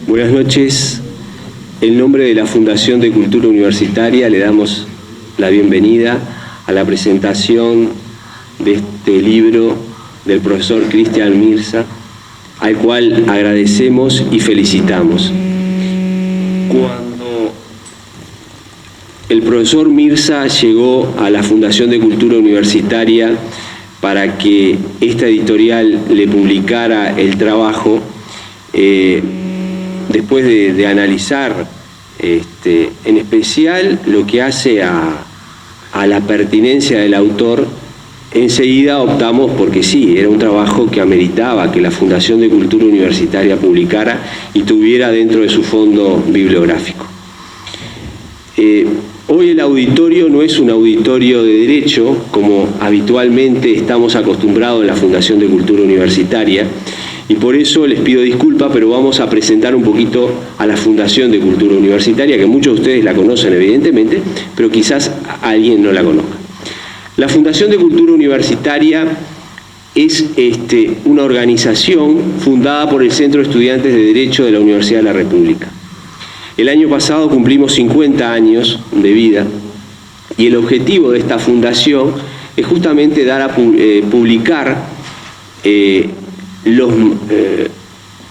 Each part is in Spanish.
Buenas noches. En nombre de la Fundación de Cultura Universitaria le damos la bienvenida a la presentación de este libro del profesor Cristian Mirza, al cual agradecemos y felicitamos. Cuando el profesor Mirza llegó a la Fundación de Cultura Universitaria para que esta editorial le publicara el trabajo, después de analizar en especial lo que hace a la pertinencia del autor, enseguida optamos porque sí, era un trabajo que ameritaba que la Fundación de Cultura Universitaria publicara y tuviera dentro de su fondo bibliográfico. Hoy el auditorio no es un auditorio de derecho, como habitualmente estamos acostumbrados en la Fundación de Cultura Universitaria, y por eso les pido disculpas, pero vamos a presentar un poquito a la Fundación de Cultura Universitaria, que muchos de ustedes la conocen evidentemente, pero quizás alguien no la conozca. La Fundación de Cultura Universitaria es una organización fundada por el Centro de Estudiantes de Derecho de la Universidad de la República. El año pasado cumplimos 50 años de vida y el objetivo de esta fundación es justamente dar a publicar los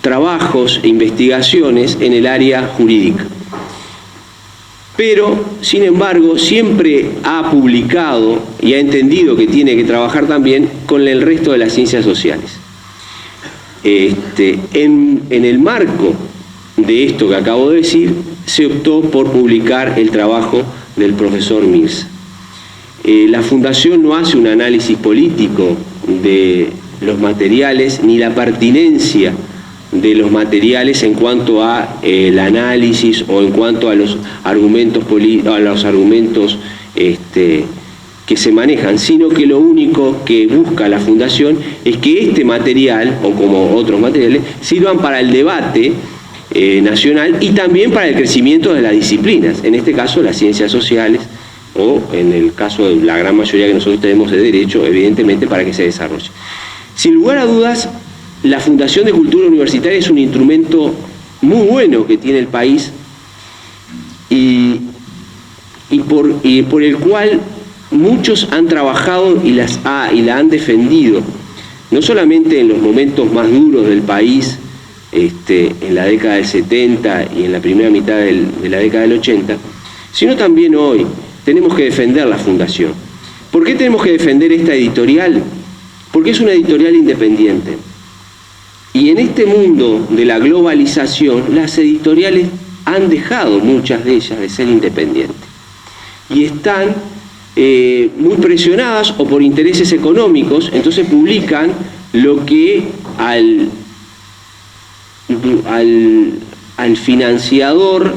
trabajos e investigaciones en el área jurídica. Pero, sin embargo, siempre ha publicado y ha entendido que tiene que trabajar también con el resto de las ciencias sociales. En el marco de esto que acabo de decir, se optó por publicar el trabajo del profesor Mirza. La Fundación no hace un análisis político de los materiales, ni la pertinencia de los materiales en cuanto a el análisis o en cuanto a los argumentos que se manejan, sino que lo único que busca la Fundación es que este material, o como otros materiales, sirvan para el debate nacional y también para el crecimiento de las disciplinas, en este caso las ciencias sociales, o en el caso de la gran mayoría que nosotros tenemos de derecho, evidentemente para que se desarrolle. Sin lugar a dudas, la Fundación de Cultura Universitaria es un instrumento muy bueno que tiene el país y por el cual muchos han trabajado y la han defendido, no solamente en los momentos más duros del país, en la década del 70 y en la primera mitad de la década del 80, sino también hoy. Tenemos que defender la Fundación. ¿Por qué tenemos que defender esta editorial? Porque es una editorial independiente. Y en este mundo de la globalización, las editoriales han dejado, muchas de ellas, de ser independientes. Y están muy presionadas o por intereses económicos, entonces publican lo que al financiador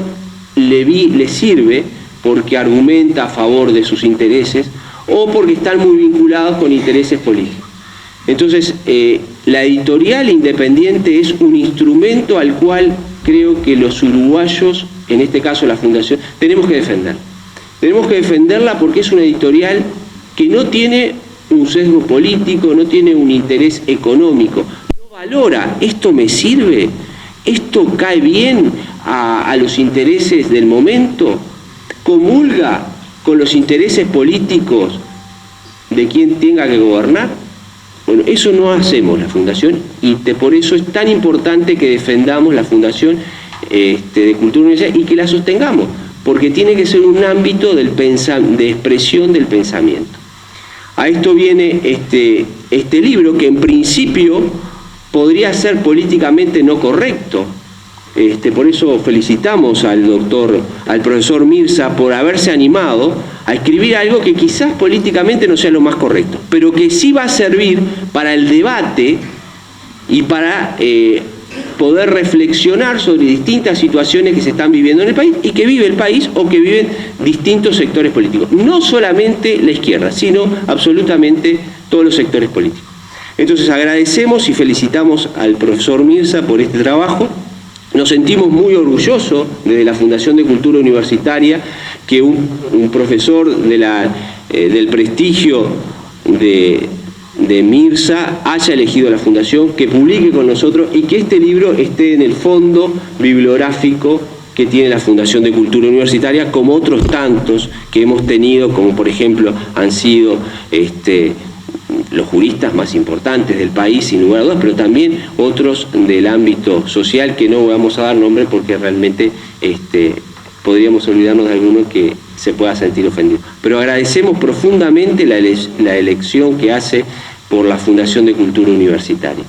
le sirve, porque argumenta a favor de sus intereses o porque están muy vinculados con intereses políticos. Entonces, la editorial independiente es un instrumento al cual creo que los uruguayos, en este caso la Fundación, tenemos que defender. Tenemos que defenderla porque es una editorial que no tiene un sesgo político, no tiene un interés económico, no valora, ¿esto me sirve? ¿Esto cae bien a los intereses del momento? ¿Comulga con los intereses políticos de quien tenga que gobernar? Bueno, eso no hacemos la Fundación y por eso es tan importante que defendamos la Fundación de Cultura Universitaria y que la sostengamos, porque tiene que ser un ámbito de expresión del pensamiento. A esto viene este libro que en principio podría ser políticamente no correcto. Por eso felicitamos al profesor Mirza por haberse animado a escribir algo que quizás políticamente no sea lo más correcto, pero que sí va a servir para el debate y para poder reflexionar sobre distintas situaciones que se están viviendo en el país y que vive el país o que viven distintos sectores políticos. No solamente la izquierda, sino absolutamente todos los sectores políticos. Entonces agradecemos y felicitamos al profesor Mirza por este trabajo. Nos sentimos muy orgullosos desde la Fundación de Cultura Universitaria que un profesor del prestigio de Mirza haya elegido la Fundación, que publique con nosotros y que este libro esté en el fondo bibliográfico que tiene la Fundación de Cultura Universitaria, como otros tantos que hemos tenido, como por ejemplo han sido los juristas más importantes del país, sin lugar a dudas, pero también otros del ámbito social, que no vamos a dar nombre porque realmente podríamos olvidarnos de alguno que se pueda sentir ofendido. Pero agradecemos profundamente la elección que hace por la Fundación de Cultura Universitaria.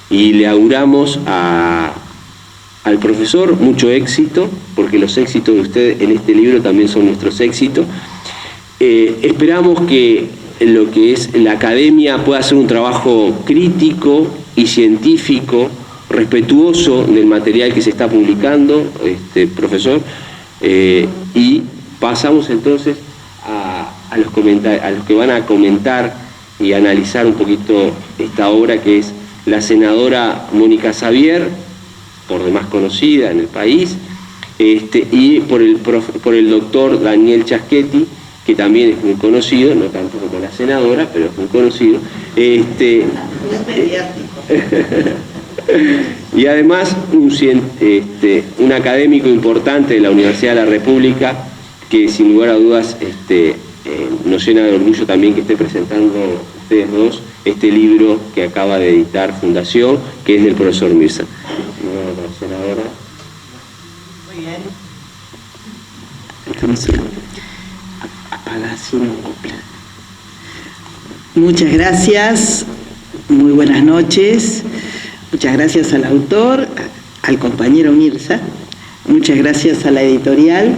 Y le auguramos al profesor mucho éxito, porque los éxitos de usted en este libro también son nuestros éxitos. Esperamos que lo que es la academia pueda hacer un trabajo crítico y científico, respetuoso del material que se está publicando, profesor, y pasamos entonces a los que van a comentar y analizar un poquito esta obra, que es la senadora Mónica Xavier, por demás conocida en el país, y por el doctor Daniel Chaschetti, que también es muy conocido, no tanto como la senadora, pero es muy conocido. Y además un académico importante de la Universidad de la República, que sin lugar a dudas nos llena de orgullo también que esté presentando ustedes dos este libro que acaba de editar Fundación, que es del profesor Mirza. La senadora. Muy bien. Estamos apagados. Muchas gracias, muy buenas noches. Muchas gracias al autor, al compañero Mirza. Muchas gracias a la editorial.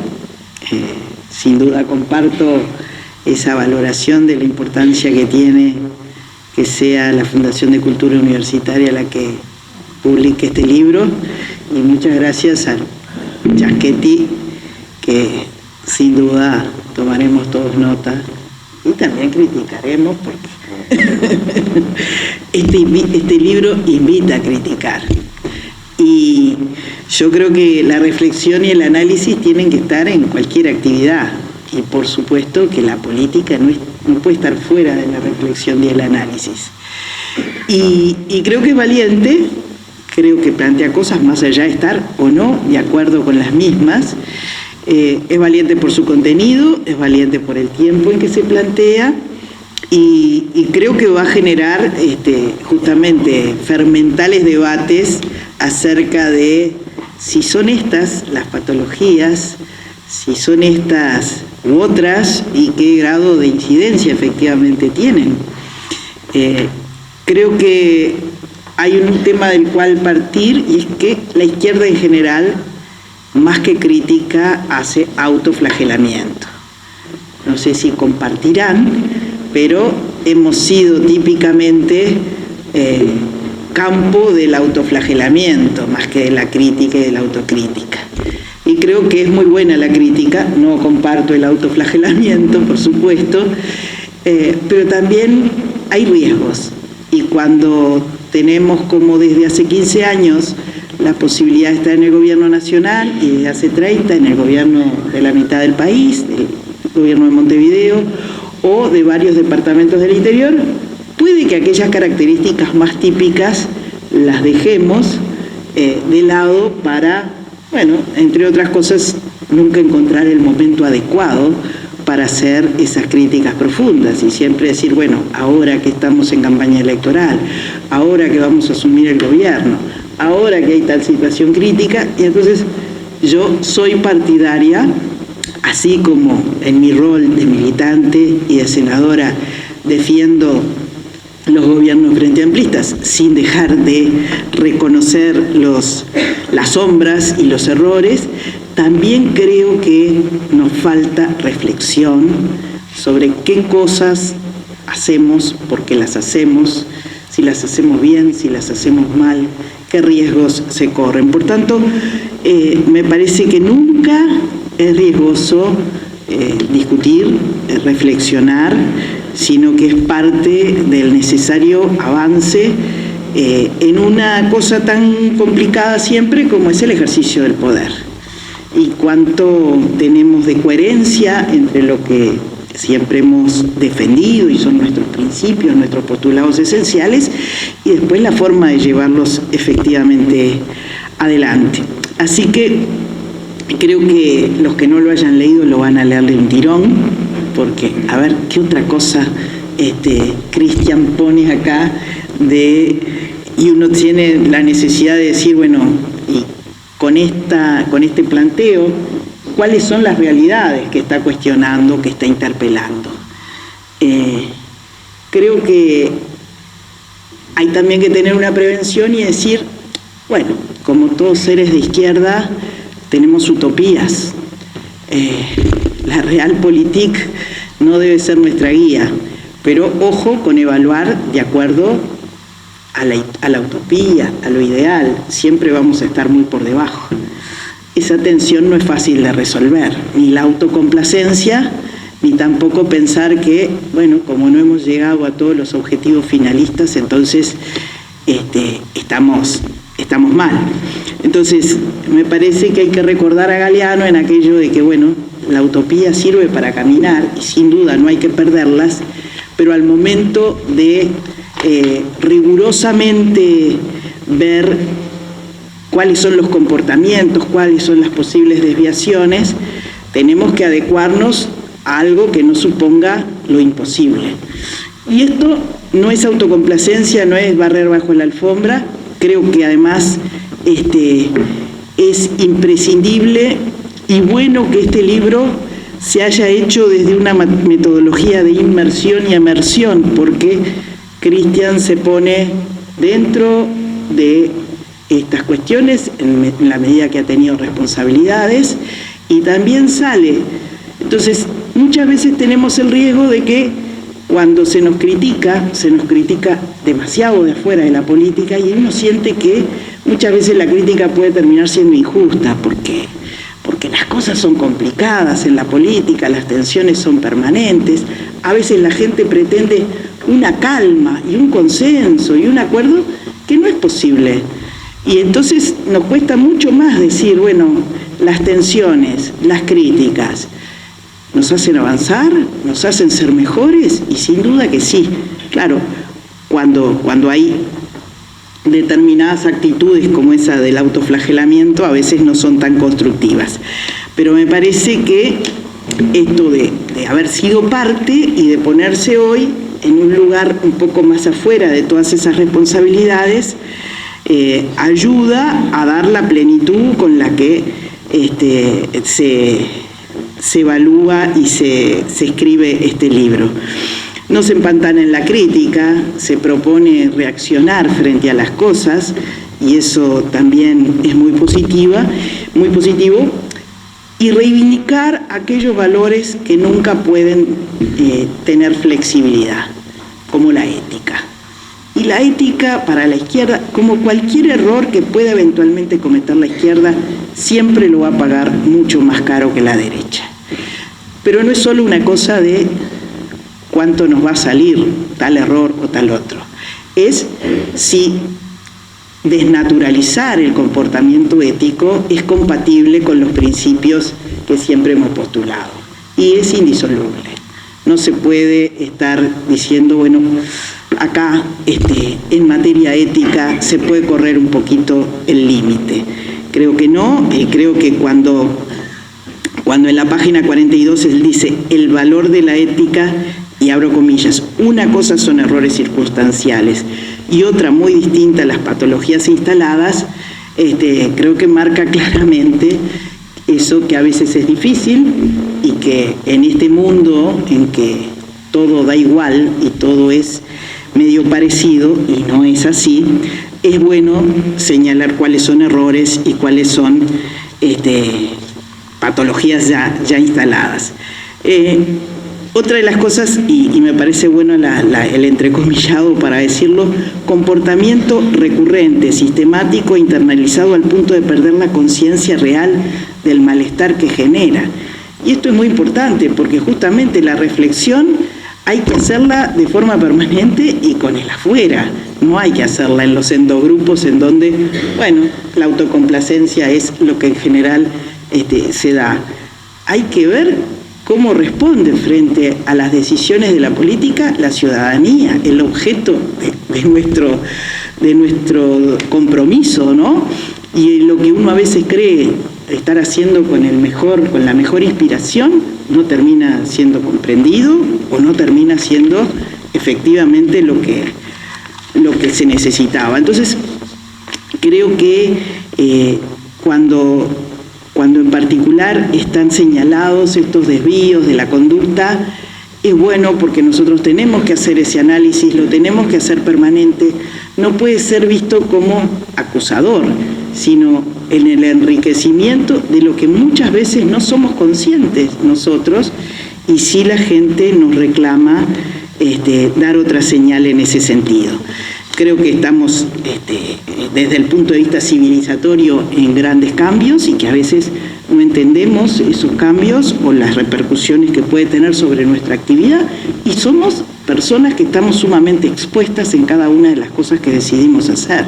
Sin duda comparto esa valoración de la importancia que tiene que sea la Fundación de Cultura Universitaria la que publique este libro. Y muchas gracias al Chaschetti, que sin duda tomaremos todos nota y también criticaremos, porque este libro invita a criticar. Y yo creo que la reflexión y el análisis tienen que estar en cualquier actividad. Y por supuesto que la política no puede estar fuera de la reflexión y el análisis. Y creo que es valiente, creo que plantea cosas más allá de estar o no de acuerdo con las mismas. Es valiente por su contenido, es valiente por el tiempo en que se plantea, y creo que va a generar justamente fermentales debates acerca de si son estas las patologías, si son estas u otras, y qué grado de incidencia efectivamente tienen. Creo que hay un tema del cual partir, y es que la izquierda en general, más que crítica, hace autoflagelamiento. No sé si compartirán, pero hemos sido típicamente campo del autoflagelamiento, más que de la crítica y de la autocrítica. Y creo que es muy buena la crítica, no comparto el autoflagelamiento, por supuesto, pero también hay riesgos. Y cuando tenemos, como desde hace 15 años, la posibilidad de estar en el gobierno nacional, y desde hace 30 en el gobierno de la mitad del país, del gobierno de Montevideo, o de varios departamentos del interior, puede que aquellas características más típicas las dejemos de lado para, bueno, entre otras cosas, nunca encontrar el momento adecuado para hacer esas críticas profundas, y siempre decir, bueno, ahora que estamos en campaña electoral, ahora que vamos a asumir el gobierno, ahora que hay tal situación crítica. Y entonces yo soy partidaria, así como en mi rol de militante y de senadora defiendo los gobiernos frente amplistas, sin dejar de reconocer las sombras y los errores, también creo que nos falta reflexión sobre qué cosas hacemos, por qué las hacemos, si las hacemos bien, si las hacemos mal, qué riesgos se corren. Por tanto, me parece que nunca es riesgoso discutir, reflexionar, sino que es parte del necesario avance en una cosa tan complicada siempre como es el ejercicio del poder. Y cuánto tenemos de coherencia entre lo que siempre hemos defendido y son nuestros principios, nuestros postulados esenciales, y después la forma de llevarlos efectivamente adelante. Así que creo que los que no lo hayan leído lo van a leer de un tirón, porque a ver qué otra cosa Cristian pone acá y uno tiene la necesidad de decir, bueno, y con este planteo, ¿cuáles son las realidades que está cuestionando, que está interpelando? Creo que hay también que tener una prevención y decir, bueno, como todos seres de izquierda, tenemos utopías. La realpolitik no debe ser nuestra guía, pero ojo con evaluar de acuerdo a la utopía, a lo ideal. Siempre vamos a estar muy por debajo. Esa tensión no es fácil de resolver, ni la autocomplacencia, ni tampoco pensar que, bueno, como no hemos llegado a todos los objetivos finalistas, entonces estamos mal. Entonces, me parece que hay que recordar a Galeano en aquello de que, bueno, la utopía sirve para caminar, y sin duda no hay que perderlas, pero al momento de rigurosamente ver cuáles son los comportamientos, cuáles son las posibles desviaciones, tenemos que adecuarnos a algo que no suponga lo imposible. Y esto no es autocomplacencia, no es barrer bajo la alfombra. Creo que además es imprescindible y bueno que este libro se haya hecho desde una metodología de inmersión y emersión, porque Cristian se pone dentro de estas cuestiones en la medida que ha tenido responsabilidades y también sale. Entonces, muchas veces tenemos el riesgo de que cuando se nos critica demasiado de afuera de la política y uno siente que muchas veces la crítica puede terminar siendo injusta porque las cosas son complicadas en la política, las tensiones son permanentes, a veces la gente pretende una calma y un consenso y un acuerdo que no es posible. Y entonces nos cuesta mucho más decir, bueno, las tensiones, las críticas, ¿nos hacen avanzar? ¿Nos hacen ser mejores? Y sin duda que sí. Claro, cuando hay determinadas actitudes como esa del autoflagelamiento, a veces no son tan constructivas. Pero me parece que esto de haber sido parte y de ponerse hoy en un lugar un poco más afuera de todas esas responsabilidades, ayuda a dar la plenitud con la que se evalúa y se escribe este libro. No se empantana en la crítica, se propone reaccionar frente a las cosas y eso también es muy positivo, y reivindicar aquellos valores que nunca pueden tener flexibilidad, como la ética. Y la ética para la izquierda, como cualquier error que pueda eventualmente cometer la izquierda, siempre lo va a pagar mucho más caro que la derecha. Pero no es solo una cosa de cuánto nos va a salir tal error o tal otro. Es si desnaturalizar el comportamiento ético es compatible con los principios que siempre hemos postulado. Y es indisoluble. No se puede estar diciendo, bueno, acá en materia ética se puede correr un poquito el límite. Creo que no, y creo que cuando en la página 42 él dice el valor de la ética, y abro comillas, una cosa son errores circunstanciales y otra muy distinta las patologías instaladas, creo que marca claramente eso que a veces es difícil y que en este mundo en que todo da igual y todo es medio parecido y no es así, es bueno señalar cuáles son errores y cuáles son patologías ya instaladas. Otra de las cosas, y me parece bueno el entrecomillado para decirlo, comportamiento recurrente, sistemático, internalizado al punto de perder la conciencia real del malestar que genera. Y esto es muy importante porque justamente la reflexión hay que hacerla de forma permanente y con el afuera. No hay que hacerla en los endogrupos en donde, bueno, la autocomplacencia es lo que en general se da. Hay que ver ¿cómo responde frente a las decisiones de la política la ciudadanía, el objeto de nuestro compromiso, ¿no? Y lo que uno a veces cree estar haciendo con la mejor inspiración, no termina siendo comprendido o no termina siendo efectivamente lo que se necesitaba. Entonces, creo que cuando en particular están señalados estos desvíos de la conducta, es bueno porque nosotros tenemos que hacer ese análisis, lo tenemos que hacer permanente, no puede ser visto como acusador, sino en el enriquecimiento de lo que muchas veces no somos conscientes nosotros, y sí la gente nos reclama dar otra señal en ese sentido. Creo que estamos desde el punto de vista civilizatorio en grandes cambios y que a veces no entendemos esos cambios o las repercusiones que puede tener sobre nuestra actividad, y somos personas que estamos sumamente expuestas en cada una de las cosas que decidimos hacer.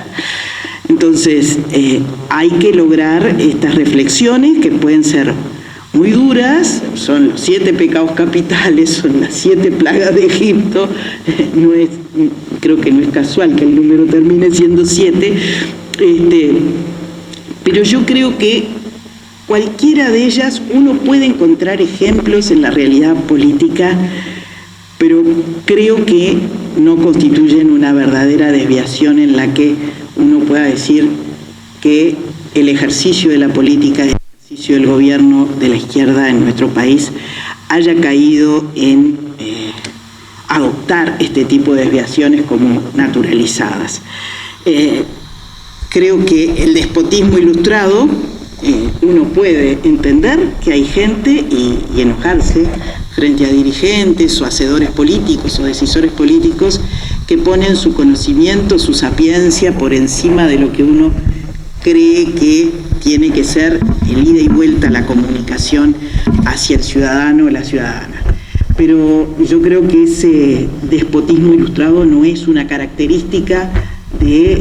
Entonces, hay que lograr estas reflexiones que pueden ser muy duras, son los 7 pecados capitales, son las 7 plagas de Egipto, creo que no es casual que el número termine siendo 7, pero yo creo que cualquiera de ellas uno puede encontrar ejemplos en la realidad política, pero creo que no constituyen una verdadera desviación en la que uno pueda decir que el ejercicio de la política, el ejercicio del gobierno de la izquierda en nuestro país haya caído en adoptar este tipo de desviaciones como naturalizadas. Creo que el despotismo ilustrado, uno puede entender que hay gente y enojarse frente a dirigentes o hacedores políticos o decisores políticos que ponen su conocimiento, su sapiencia por encima de lo que uno cree que tiene que ser el ida y vuelta a la comunicación hacia el ciudadano o la ciudadana. Pero yo creo que ese despotismo ilustrado no es una característica de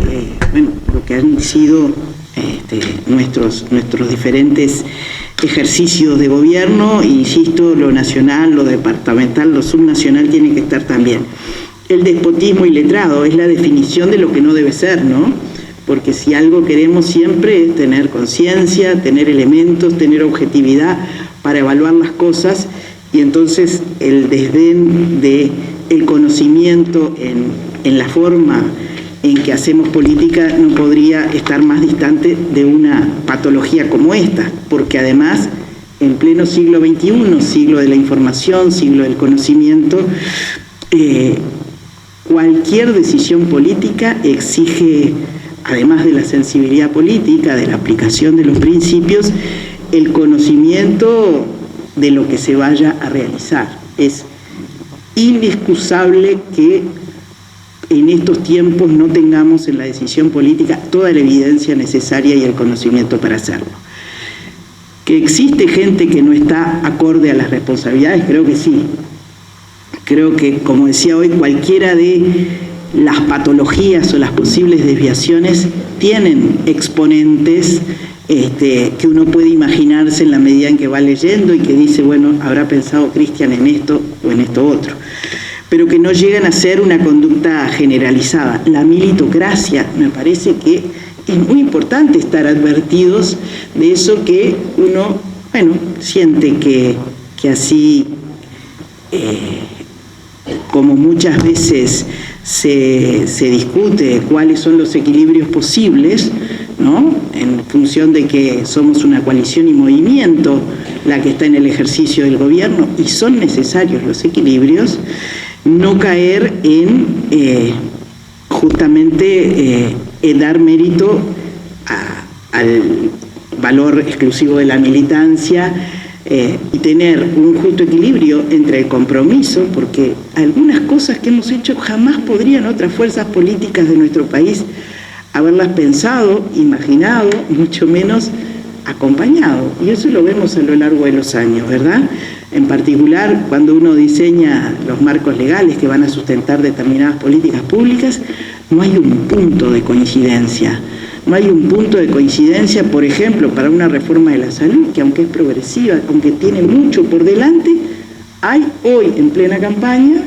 lo que han sido nuestros diferentes ejercicios de gobierno. Insisto, lo nacional, lo departamental, lo subnacional tiene que estar también. El despotismo iletrado es la definición de lo que no debe ser, ¿no? Porque si algo queremos siempre es tener conciencia, tener elementos, tener objetividad para evaluar las cosas, y entonces el desdén del conocimiento en la forma en que hacemos política no podría estar más distante de una patología como esta, porque además en pleno siglo XXI, siglo de la información, siglo del conocimiento, cualquier decisión política exige, además de la sensibilidad política, de la aplicación de los principios, el conocimiento de lo que se vaya a realizar. Es inexcusable que en estos tiempos no tengamos en la decisión política toda la evidencia necesaria y el conocimiento para hacerlo. ¿Que existe gente que no está acorde a las responsabilidades? Creo que sí. Creo que, como decía hoy, cualquiera de las patologías o las posibles desviaciones tienen exponentes que uno puede imaginarse en la medida en que va leyendo y que dice, bueno, habrá pensado Cristian en esto o en esto otro, pero que no llegan a ser una conducta generalizada. La militocracia, me parece que es muy importante estar advertidos de eso que uno, siente que así, como muchas veces se discute cuáles son los equilibrios posibles, ¿no? En función de que somos una coalición y movimiento la que está en el ejercicio del gobierno, y son necesarios los equilibrios, no caer en justamente dar mérito al valor exclusivo de la militancia, y tener un justo equilibrio entre el compromiso, porque algunas cosas que hemos hecho jamás podrían otras fuerzas políticas de nuestro país haberlas pensado, imaginado, mucho menos acompañado, y eso lo vemos a lo largo de los años, ¿verdad? En particular, cuando uno diseña los marcos legales que van a sustentar determinadas políticas públicas, no hay un punto de coincidencia, no hay un punto de coincidencia, por ejemplo, para una reforma de la salud, que aunque es progresiva, aunque tiene mucho por delante, hay hoy en plena campaña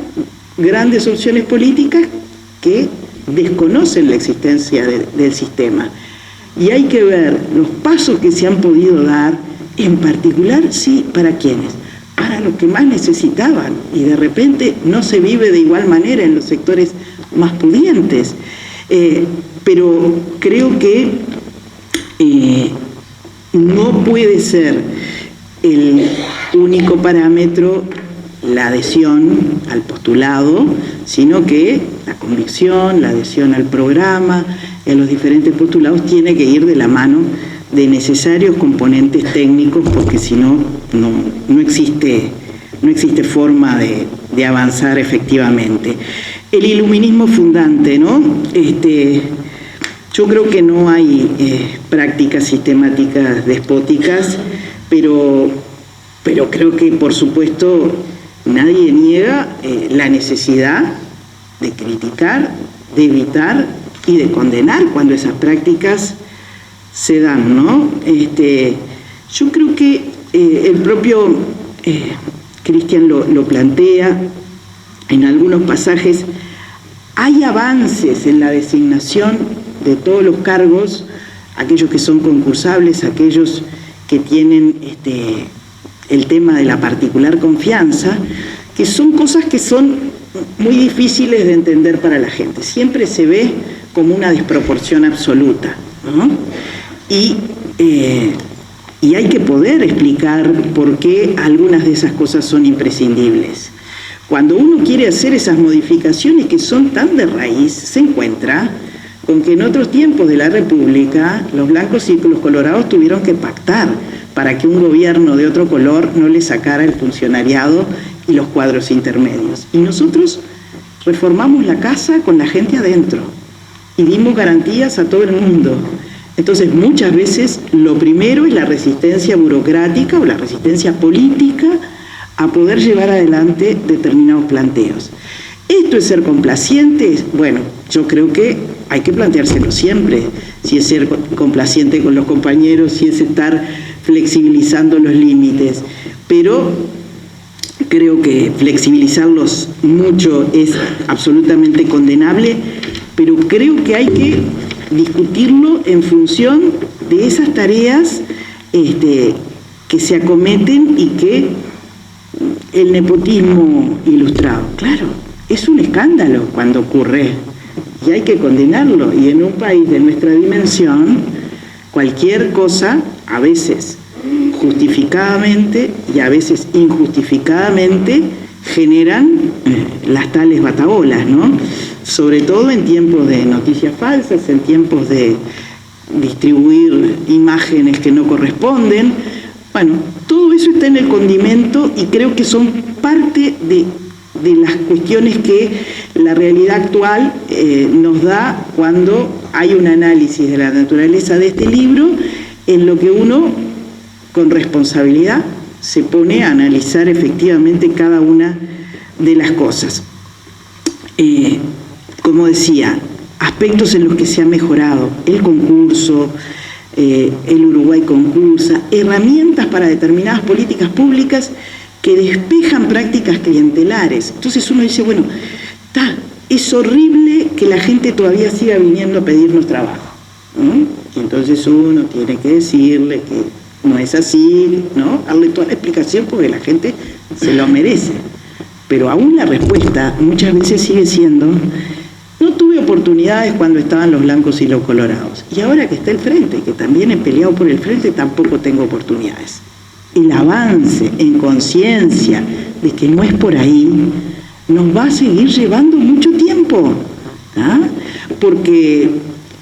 grandes opciones políticas que desconocen la existencia del sistema. Y hay que ver los pasos que se han podido dar, en particular, sí, ¿para quiénes? Para los que más necesitaban, y de repente no se vive de igual manera en los sectores más pudientes. Pero creo que no puede ser el único parámetro la adhesión al postulado, sino que la convicción, la adhesión al programa, en los diferentes postulados, tiene que ir de la mano de necesarios componentes técnicos, porque si no, no existe forma de avanzar efectivamente. El iluminismo fundante, ¿no? Yo creo que no hay prácticas sistemáticas despóticas, pero creo que, por supuesto, nadie niega la necesidad de criticar, de evitar y de condenar cuando esas prácticas se dan, ¿no? Yo creo que el propio Cristian lo plantea en algunos pasajes. Hay avances en la designación de todos los cargos, aquellos que son concursables, aquellos que tienen el tema de la particular confianza, que son cosas que son muy difíciles de entender para la gente. Siempre se ve como una desproporción absoluta, ¿no? Y hay que poder explicar por qué algunas de esas cosas son imprescindibles. Cuando uno quiere hacer esas modificaciones que son tan de raíz, se encuentra con que en otros tiempos de la República los blancos y los colorados tuvieron que pactar para que un gobierno de otro color no le sacara el funcionariado y los cuadros intermedios. Y nosotros reformamos la casa con la gente adentro y dimos garantías a todo el mundo. Entonces, muchas veces lo primero es la resistencia burocrática o la resistencia política a poder llevar adelante determinados planteos. ¿Esto es ser complacientes? Bueno, yo creo que hay que planteárselo siempre, si es ser complaciente con los compañeros, si es estar flexibilizando los límites, pero creo que flexibilizarlos mucho es absolutamente condenable, pero creo que hay que discutirlo en función de esas tareas que se acometen y que el nepotismo ilustrado, claro, es un escándalo cuando ocurre y hay que condenarlo, y en un país de nuestra dimensión cualquier cosa, a veces justificadamente y a veces injustificadamente, generan las tales bataholas, ¿no? Sobre todo en tiempos de noticias falsas, en tiempos de distribuir imágenes que no corresponden. Bueno, todo eso está en el condimento y creo que son parte de las cuestiones que la realidad actual nos da cuando hay un análisis de la naturaleza de este libro, en lo que uno, con responsabilidad, se pone a analizar efectivamente cada una de las cosas. Como decía, aspectos en los que se ha mejorado: el concurso, el Uruguay concursa, herramientas para determinadas políticas públicas que despejan prácticas clientelares. Entonces uno dice, bueno, es horrible que la gente todavía siga viniendo a pedirnos trabajo, ¿no? Y entonces uno tiene que decirle que no es así, ¿no? Darle toda la explicación porque la gente se lo merece. Pero aún la respuesta muchas veces sigue siendo: no tuve oportunidades cuando estaban los blancos y los colorados. Y ahora que está el frente, que también he peleado por el frente, tampoco tengo oportunidades. El avance en conciencia de que no es por ahí nos va a seguir llevando mucho tiempo, ¿ah? Porque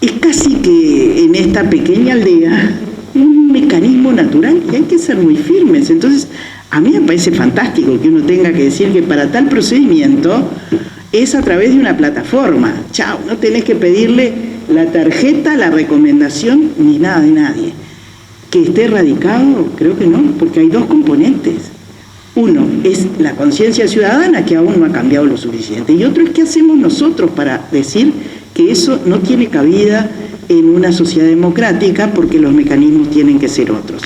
es casi que en esta pequeña aldea un mecanismo natural y hay que ser muy firmes. Entonces, a mí me parece fantástico que uno tenga que decir que para tal procedimiento es a través de una plataforma. Chao, no tenés que pedirle la tarjeta, la recomendación, ni nada de nadie. ¿Que esté erradicado? Creo que no, porque hay dos componentes. Uno es la conciencia ciudadana, que aún no ha cambiado lo suficiente, y otro es qué hacemos nosotros para decir que eso no tiene cabida en una sociedad democrática, porque los mecanismos tienen que ser otros.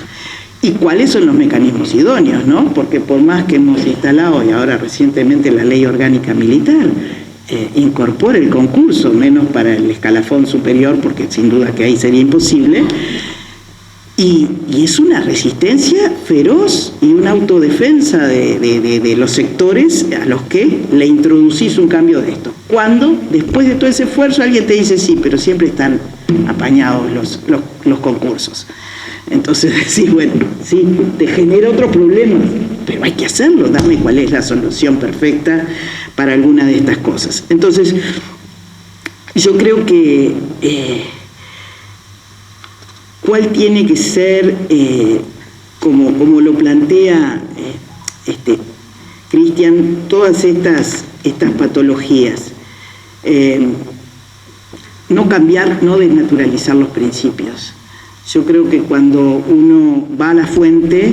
¿Y cuáles son los mecanismos idóneos, no? Porque por más que hemos instalado, y ahora recientemente la Ley Orgánica Militar, incorpora el concurso, menos para el escalafón superior, porque sin duda que ahí sería imposible, y es una resistencia feroz y una autodefensa de los sectores a los que le introducís un cambio de esto. Cuando, después de todo ese esfuerzo, alguien te dice, sí, pero siempre están apañados los concursos. Entonces decís, bueno, sí, te genera otro problema, pero hay que hacerlo, dame cuál es la solución perfecta para alguna de estas cosas. Entonces, yo creo que cuál tiene que ser, como lo plantea Cristian, todas estas patologías. No cambiar, no desnaturalizar los principios. Yo creo que cuando uno va a la fuente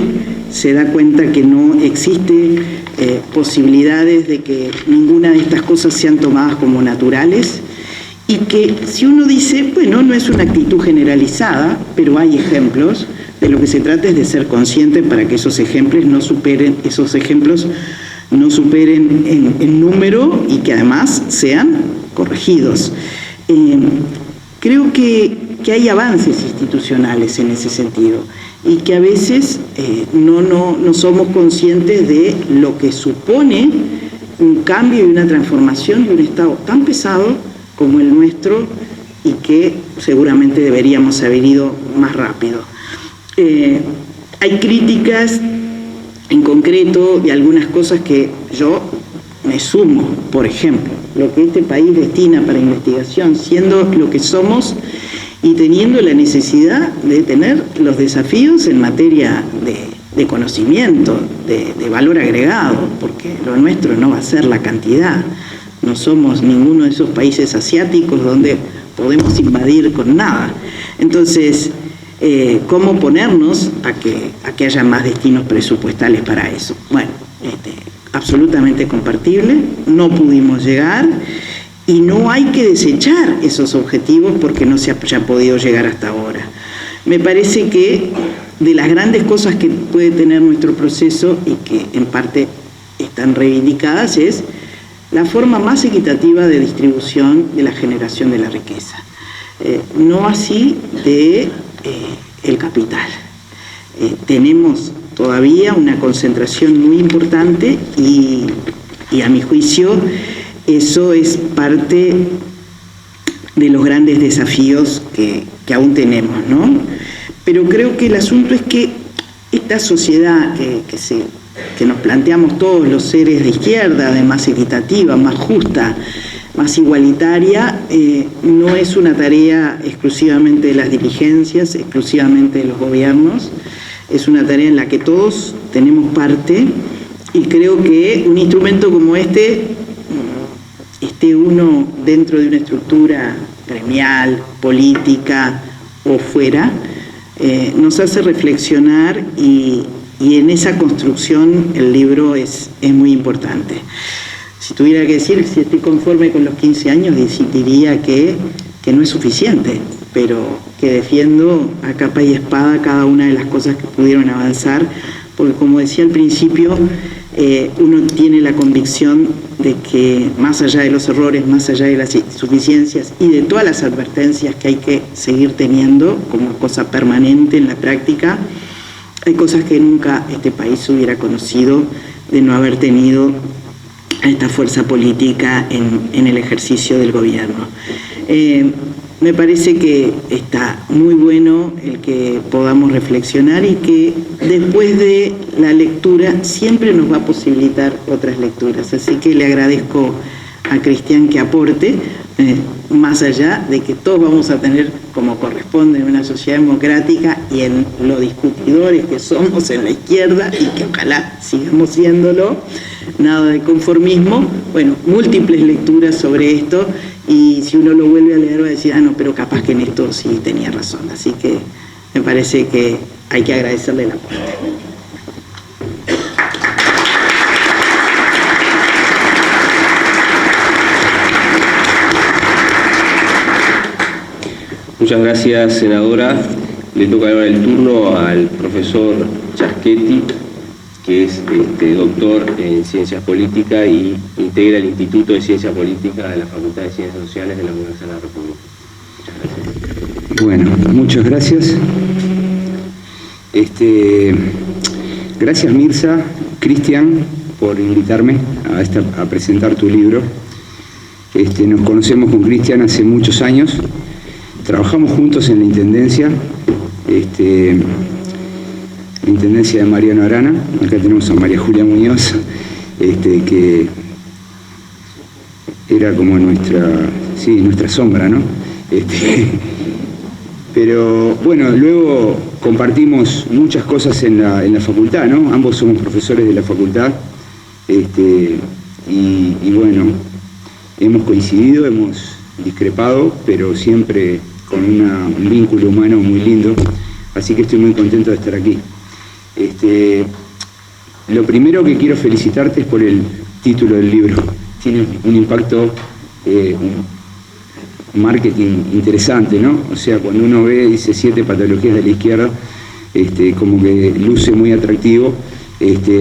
se da cuenta que no existe posibilidades de que ninguna de estas cosas sean tomadas como naturales, y que si uno dice, bueno, no es una actitud generalizada, pero hay ejemplos, de lo que se trata es de ser consciente para que esos ejemplos no superen en número y que además sean corregidos. Creo que hay avances institucionales en ese sentido y que a veces no somos conscientes de lo que supone un cambio y una transformación de un Estado tan pesado como el nuestro y que seguramente deberíamos haber ido más rápido. Hay críticas en concreto de algunas cosas que yo me sumo, por ejemplo, lo que este país destina para investigación, siendo lo que somos y teniendo la necesidad de tener los desafíos en materia de conocimiento, de valor agregado, porque lo nuestro no va a ser la cantidad. No somos ninguno de esos países asiáticos donde podemos invadir con nada. Entonces, ¿cómo ponernos a que haya más destinos presupuestales para eso? Bueno, absolutamente compartible, no pudimos llegar y no hay que desechar esos objetivos porque no se haya podido llegar hasta ahora. Me parece que de las grandes cosas que puede tener nuestro proceso y que en parte están reivindicadas es la forma más equitativa de distribución de la generación de la riqueza. No así de el capital. Tenemos todavía una concentración muy importante y a mi juicio eso es parte de los grandes desafíos que aún tenemos, ¿no? Pero creo que el asunto es que esta sociedad que nos planteamos todos los seres de izquierda, de más equitativa, más justa, más igualitaria, no es una tarea exclusivamente de las dirigencias, exclusivamente de los gobiernos, es una tarea en la que todos tenemos parte y creo que un instrumento como esté uno dentro de una estructura gremial, política o fuera, nos hace reflexionar y en esa construcción el libro es muy importante. Si tuviera que decir si estoy conforme con los 15 años, diría que no es suficiente, pero que defiendo a capa y espada cada una de las cosas que pudieron avanzar, porque como decía al principio, uno tiene la convicción de que más allá de los errores, más allá de las insuficiencias y de todas las advertencias que hay que seguir teniendo como cosa permanente en la práctica, hay cosas que nunca este país hubiera conocido de no haber tenido a esta fuerza política en el ejercicio del gobierno. Me parece que está muy bueno el que podamos reflexionar y que después de la lectura siempre nos va a posibilitar otras lecturas. Así que le agradezco a Cristian que aporte, más allá de que todos vamos a tener, como corresponde en una sociedad democrática y en lo discutidores que somos en la izquierda y que ojalá sigamos siéndolo, nada de conformismo, bueno, múltiples lecturas sobre esto y si uno lo vuelve a leer va a decir, no, pero capaz que en esto sí tenía razón. Así que me parece que hay que agradecerle el aporte. Muchas gracias, senadora. Le toca ahora el turno al profesor Chaschetti, que es doctor en Ciencias Políticas y integra el Instituto de Ciencias Políticas de la Facultad de Ciencias Sociales de la Universidad de la República. Bueno, muchas gracias. Gracias, Mirza, Cristian, por invitarme a presentar tu libro. Nos conocemos con Cristian hace muchos años. Trabajamos juntos en la Intendencia, la Intendencia de Mariano Arana. Acá tenemos a María Julia Muñoz, que era como nuestra sombra, ¿no? Pero bueno, luego compartimos muchas cosas en la facultad, ¿no? Ambos somos profesores de la facultad, y bueno, hemos coincidido, hemos discrepado, pero siempre con un vínculo humano muy lindo, así que estoy muy contento de estar aquí. Lo primero que quiero felicitarte es por el título del libro. Tiene un impacto marketing interesante, ¿no? O sea, cuando uno ve, dice 7 patologías de la izquierda, como que luce muy atractivo,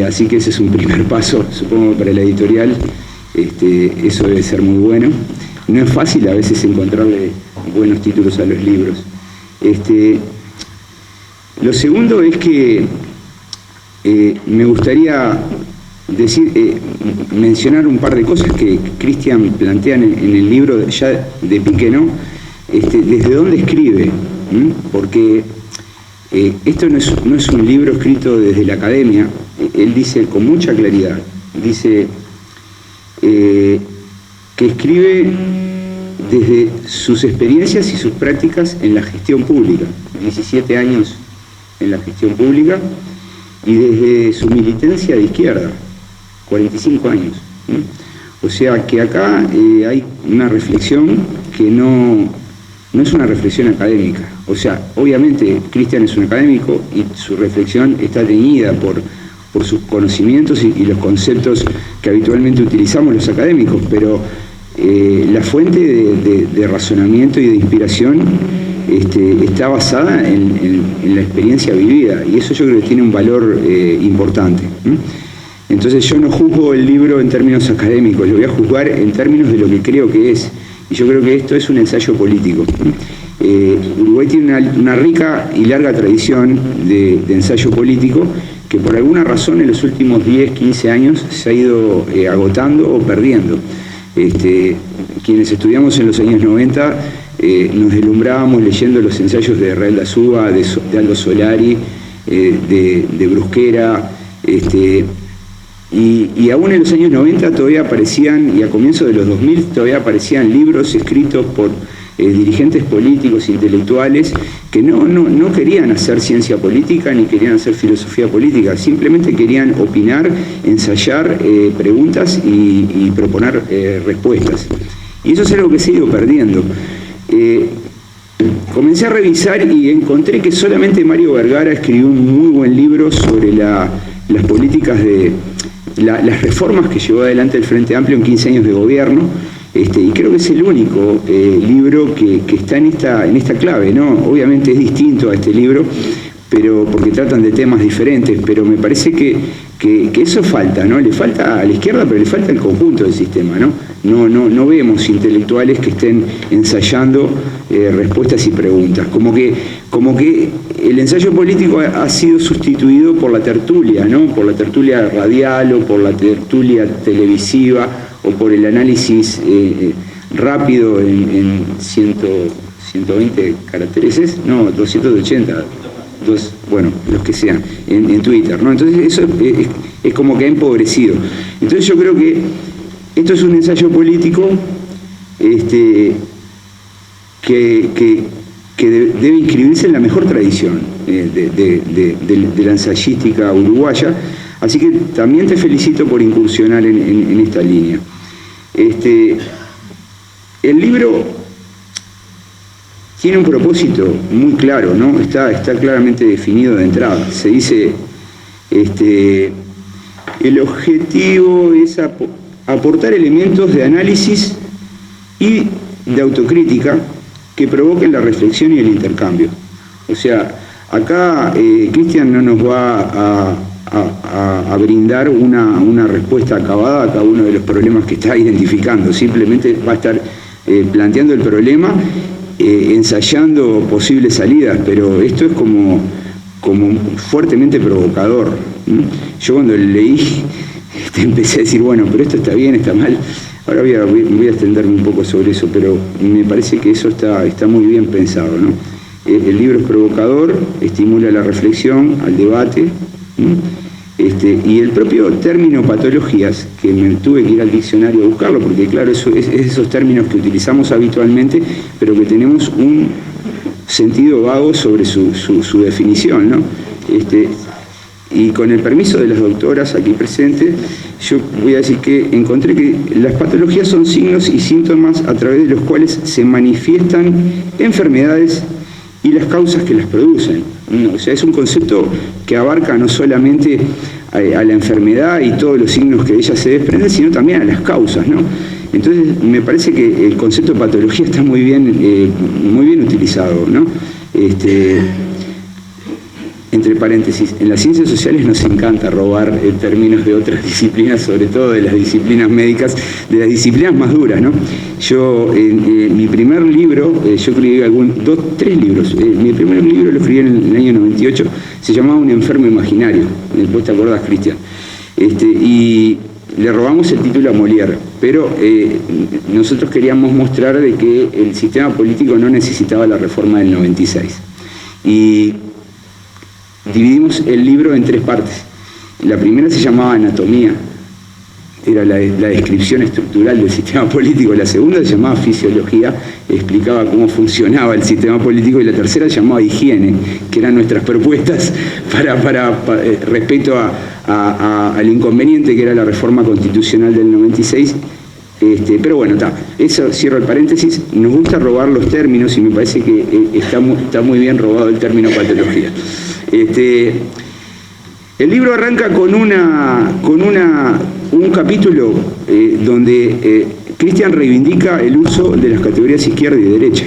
así que ese es un primer paso, supongo, para la editorial. Eso debe ser muy bueno. No es fácil a veces encontrarle buenos títulos a los libros. Lo segundo es que me gustaría mencionar un par de cosas que Cristian plantea en el libro ya de pique, ¿no? Desde dónde escribe, porque esto no es un libro escrito desde la academia. Él dice con mucha claridad, dice que escribe desde sus experiencias y sus prácticas en la gestión pública, 17 años en la gestión pública, y desde su militancia de izquierda, 45 años. O sea que acá hay una reflexión que no es una reflexión académica. O sea, obviamente Cristian es un académico y su reflexión está teñida por sus conocimientos y los conceptos que habitualmente utilizamos los académicos, pero la fuente de razonamiento y de inspiración está basada en la experiencia vivida, y eso yo creo que tiene un valor importante. Entonces yo no juzgo el libro en términos académicos, lo voy a juzgar en términos de lo que creo que es, y yo creo que esto es un ensayo político. Uruguay tiene una rica y larga tradición de ensayo político que por alguna razón en los últimos 10, 15 años se ha ido agotando o perdiendo. Quienes estudiamos en los años 90 nos deslumbrábamos leyendo los ensayos de Israel Dazúa, de Aldo Solari, de Brusquera, y aún en los años 90 todavía aparecían, y a comienzos de los 2000 todavía aparecían libros escritos por dirigentes políticos, intelectuales, que no querían hacer ciencia política ni querían hacer filosofía política, simplemente querían opinar, ensayar preguntas y proponer respuestas. Y eso es algo que se ha ido perdiendo. Comencé a revisar y encontré que solamente Mario Vergara escribió un muy buen libro sobre las políticas las reformas que llevó adelante el Frente Amplio en 15 años de gobierno, y creo que es el único libro que está en esta clave, ¿no? Obviamente es distinto a este libro, pero porque tratan de temas diferentes, pero me parece que eso falta, ¿no? Le falta a la izquierda, pero le falta al conjunto del sistema, ¿no? No vemos intelectuales que estén ensayando respuestas y preguntas, como que el ensayo político ha sido sustituido por la tertulia, ¿no? Por la tertulia radial o por la tertulia televisiva o por el análisis rápido en 120 caracteres, no, 280, bueno, los que sean, en Twitter, ¿no? Entonces eso es como que ha empobrecido. Entonces yo creo que esto es un ensayo político que debe inscribirse en la mejor tradición de la ensayística uruguaya, así que también te felicito por incursionar en esta línea. El libro tiene un propósito muy claro, ¿no? Está claramente definido de entrada. Se dice, el objetivo es aportar elementos de análisis y de autocrítica que provoquen la reflexión y el intercambio. O sea, acá Cristian no nos va a brindar una respuesta acabada a cada uno de los problemas que está identificando, simplemente va a estar planteando el problema, ensayando posibles salidas, pero esto es como fuertemente provocador. Yo cuando leí empecé a decir, bueno, pero esto está bien, está mal. Ahora voy a extenderme un poco sobre eso, pero me parece que eso está muy bien pensado, ¿no? El libro es provocador, estimula la reflexión, al debate, y el propio término patologías, que me tuve que ir al diccionario a buscarlo, porque claro, eso es esos términos que utilizamos habitualmente, pero que tenemos un sentido vago sobre su definición, ¿no? Y con el permiso de las doctoras aquí presentes, yo voy a decir que encontré que las patologías son signos y síntomas a través de los cuales se manifiestan enfermedades y las causas que las producen. O sea, es un concepto que abarca no solamente a la enfermedad y todos los signos que de ella se desprenden, sino también a las causas, ¿no? Entonces, me parece que el concepto de patología está muy bien utilizado, ¿no? Entre paréntesis, en las ciencias sociales nos encanta robar términos de otras disciplinas, sobre todo de las disciplinas médicas, de las disciplinas más duras, ¿no? Yo, en mi primer libro, yo escribí tres libros. Mi primer libro lo escribí en el año 98, se llamaba Un enfermo imaginario, después te acordás, Cristian. Y le robamos el título a Molière, pero nosotros queríamos mostrar de que el sistema político no necesitaba la reforma del 96. Y dividimos el libro en tres partes. La primera se llamaba Anatomía, era la descripción estructural del sistema político. La segunda se llamaba Fisiología, explicaba cómo funcionaba el sistema político. Y la tercera se llamaba Higiene, que eran nuestras propuestas para respecto al inconveniente que era la reforma constitucional del 96. Pero bueno, eso, cierro el paréntesis. Nos gusta robar los términos y me parece que está muy bien robado el término patología. El libro arranca con un capítulo donde Cristian reivindica el uso de las categorías izquierda y derecha,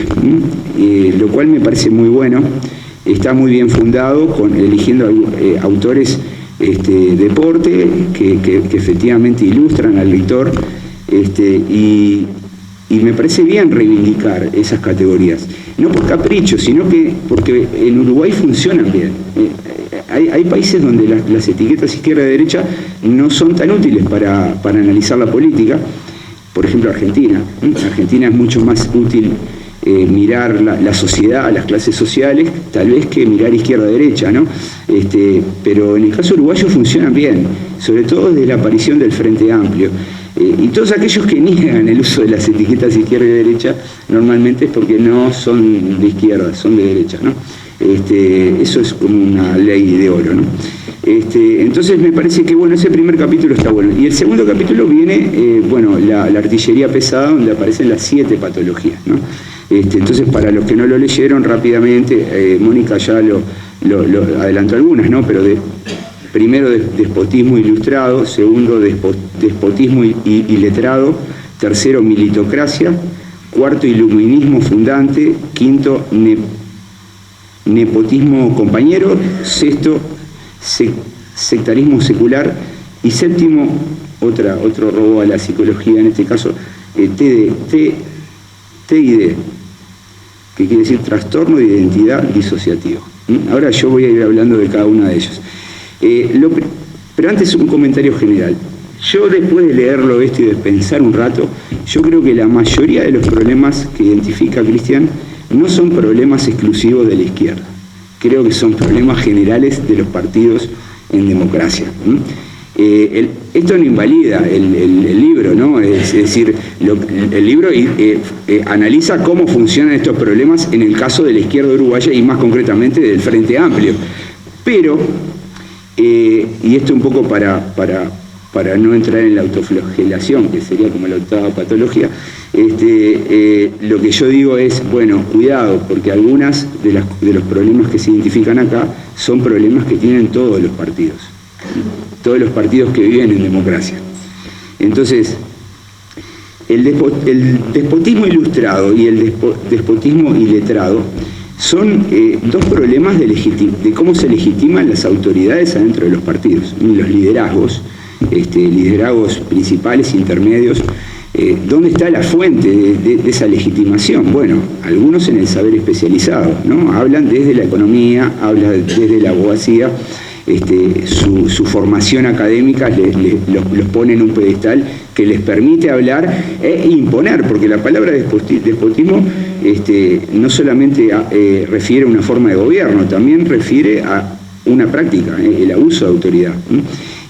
lo cual me parece muy bueno. Está muy bien fundado, eligiendo autores de porte que efectivamente ilustran al lector, y me parece bien reivindicar esas categorías, no por capricho, sino porque en Uruguay funcionan bien. Hay países donde las etiquetas izquierda y derecha no son tan útiles para analizar la política. Por ejemplo, Argentina. Argentina es mucho más útil mirar la sociedad, las clases sociales, tal vez que mirar izquierda-derecha, ¿no? Pero en el caso uruguayo funcionan bien, sobre todo desde la aparición del Frente Amplio. Y todos aquellos que niegan el uso de las etiquetas izquierda y derecha, normalmente es porque no son de izquierda, son de derecha, ¿no? Eso es como una ley de oro, ¿no? Entonces me parece que, bueno, ese primer capítulo está bueno. Y el segundo capítulo viene, la artillería pesada, donde aparecen las 7 patologías, ¿no? Entonces, para los que no lo leyeron rápidamente, Mónica ya lo adelantó algunas, ¿no? Pero primero, despotismo ilustrado; segundo, despotismo y letrado; tercero, militocracia; cuarto, iluminismo fundante; quinto, nepotismo compañero; sexto, sectarismo secular; y séptimo, otro robo a la psicología, en este caso, TID, que quiere decir trastorno de identidad disociativo. Ahora yo voy a ir hablando de cada uno de ellos. Pero antes, un comentario general. Yo, después de leerlo y de pensar un rato, yo creo que la mayoría de los problemas que identifica Cristian no son problemas exclusivos de la izquierda. Creo que son problemas generales de los partidos en democracia. Esto no invalida el libro, ¿no? Es decir, el libro analiza cómo funcionan estos problemas en el caso de la izquierda uruguaya y más concretamente del Frente Amplio. Pero, y esto un poco para no entrar en la autoflagelación, que sería como la octava patología, lo que yo digo es, bueno, cuidado, porque algunas de los problemas que se identifican acá son problemas que tienen todos los partidos que viven en democracia. Entonces, el despotismo ilustrado y el despotismo iletrado son dos problemas de cómo se legitiman las autoridades adentro de los partidos, los liderazgos, liderazgos principales, intermedios. ¿Dónde está la fuente de esa legitimación? Bueno, algunos en el saber especializado, ¿no? Hablan desde la economía, hablan desde la abogacía, su formación académica los pone en un pedestal que les permite hablar e imponer, porque la palabra despotismo no solamente refiere a una forma de gobierno, también refiere a una práctica, el abuso de autoridad.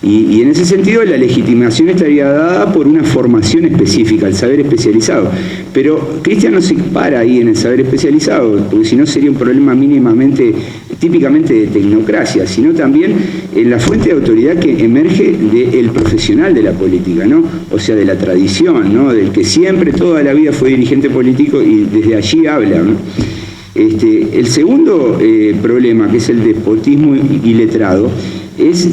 Y en ese sentido la legitimación estaría dada por una formación específica, el saber especializado. Pero Cristian no se para ahí en el saber especializado, porque si no sería un problema típicamente de tecnocracia, sino también en la fuente de autoridad que emerge del profesional de la política, ¿no? O sea, de la tradición, ¿no? Del que siempre, toda la vida fue dirigente político y desde allí habla, ¿no? El segundo problema, que es el despotismo iletrado, es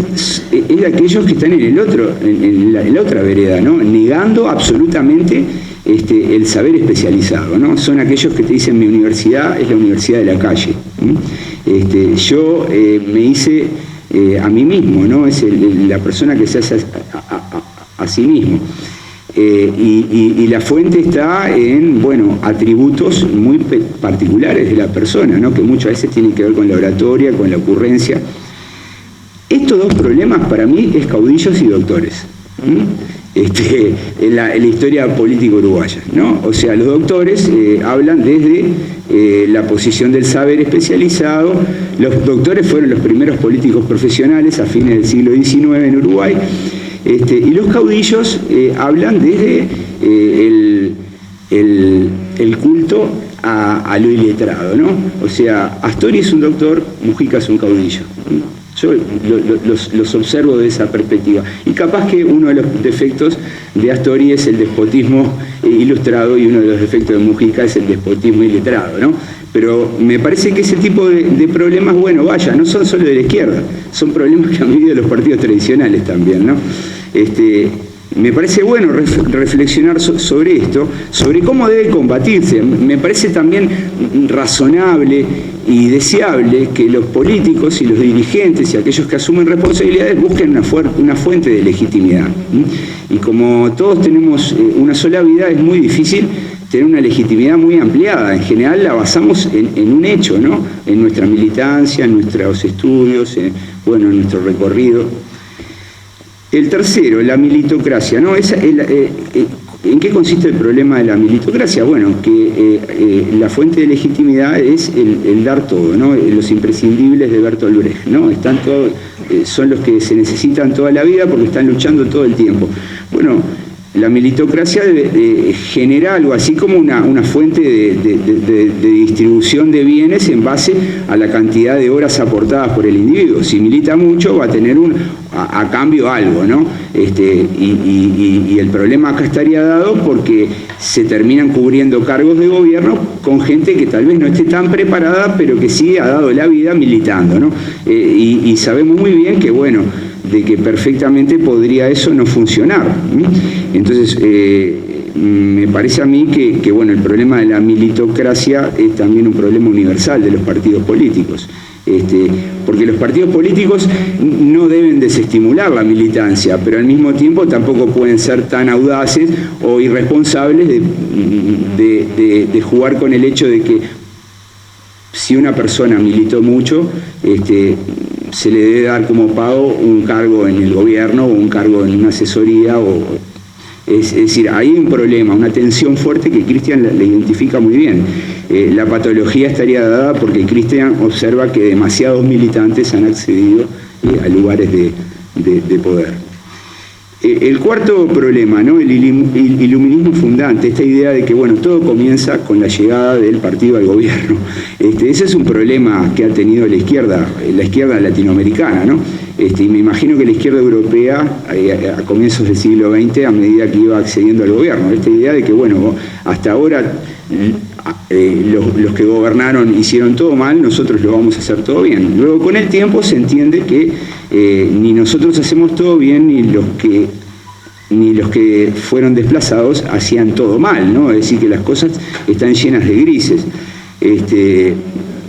de aquellos que están en la otra vereda, ¿no? Negando absolutamente el saber especializado, ¿no? Son aquellos que te dicen: mi universidad es la universidad de la calle. Yo me hice a mí mismo, ¿no? Es la persona que se hace a sí mismo. Y la fuente está en, atributos muy particulares de la persona, ¿no? Que muchas veces tienen que ver con la oratoria, con la ocurrencia. Estos dos problemas para mí es caudillos y doctores, en la historia política uruguaya, ¿no? O sea, los doctores hablan desde la posición del saber especializado. Los doctores fueron los primeros políticos profesionales a fines del siglo XIX en Uruguay, y los caudillos hablan desde el culto a lo iletrado, ¿no? O sea, Astori es un doctor, Mujica es un caudillo. Yo los observo de esa perspectiva. Y capaz que uno de los defectos de Astori es el despotismo ilustrado y uno de los defectos de Mujica es el despotismo iletrado, ¿no? Pero me parece que ese tipo de problemas, no son solo de la izquierda, son problemas que han vivido los partidos tradicionales también, ¿no? Me parece bueno reflexionar sobre esto, sobre cómo debe combatirse. Me parece también razonable y deseable que los políticos y los dirigentes y aquellos que asumen responsabilidades busquen una fuente de legitimidad. Y como todos tenemos una sola vida, es muy difícil tener una legitimidad muy ampliada. En general la basamos en un hecho, ¿no? En nuestra militancia, en nuestros estudios, en nuestro recorrido. El tercero, la militocracia, ¿no? ¿En qué consiste el problema de la militocracia? Bueno, que la fuente de legitimidad es el dar todo, ¿no? Los imprescindibles de Bertolt Brecht, ¿no? Son los que se necesitan toda la vida porque están luchando todo el tiempo. Bueno, la militocracia genera algo así como una fuente de distribución de bienes en base a la cantidad de horas aportadas por el individuo. Si milita mucho va a tener a cambio algo, ¿no? Y el problema acá estaría dado porque se terminan cubriendo cargos de gobierno con gente que tal vez no esté tan preparada, pero que sí ha dado la vida militando, ¿no? Y sabemos muy bien que, de que perfectamente podría eso no funcionar. Entonces, me parece a mí que el problema de la militocracia es también un problema universal de los partidos políticos. Porque los partidos políticos no deben desestimular la militancia, pero al mismo tiempo tampoco pueden ser tan audaces o irresponsables de jugar con el hecho de que si una persona militó mucho, se le debe dar como pago un cargo en el gobierno o un cargo en una asesoría. Es decir, hay un problema, una tensión fuerte que Cristian le identifica muy bien. La patología estaría dada porque Cristian observa que demasiados militantes han accedido a lugares de poder. El cuarto problema, ¿no? El iluminismo fundante, esta idea de que todo comienza con la llegada del partido al gobierno. Ese es un problema que ha tenido la izquierda latinoamericana, ¿no? Y me imagino que la izquierda europea a comienzos del siglo XX, a medida que iba accediendo al gobierno, esta idea de que hasta ahora los que gobernaron hicieron todo mal, nosotros lo vamos a hacer todo bien. Luego con el tiempo se entiende que ni nosotros hacemos todo bien, ni los que ni los que fueron desplazados hacían todo mal, ¿no? Es decir, que las cosas están llenas de grises.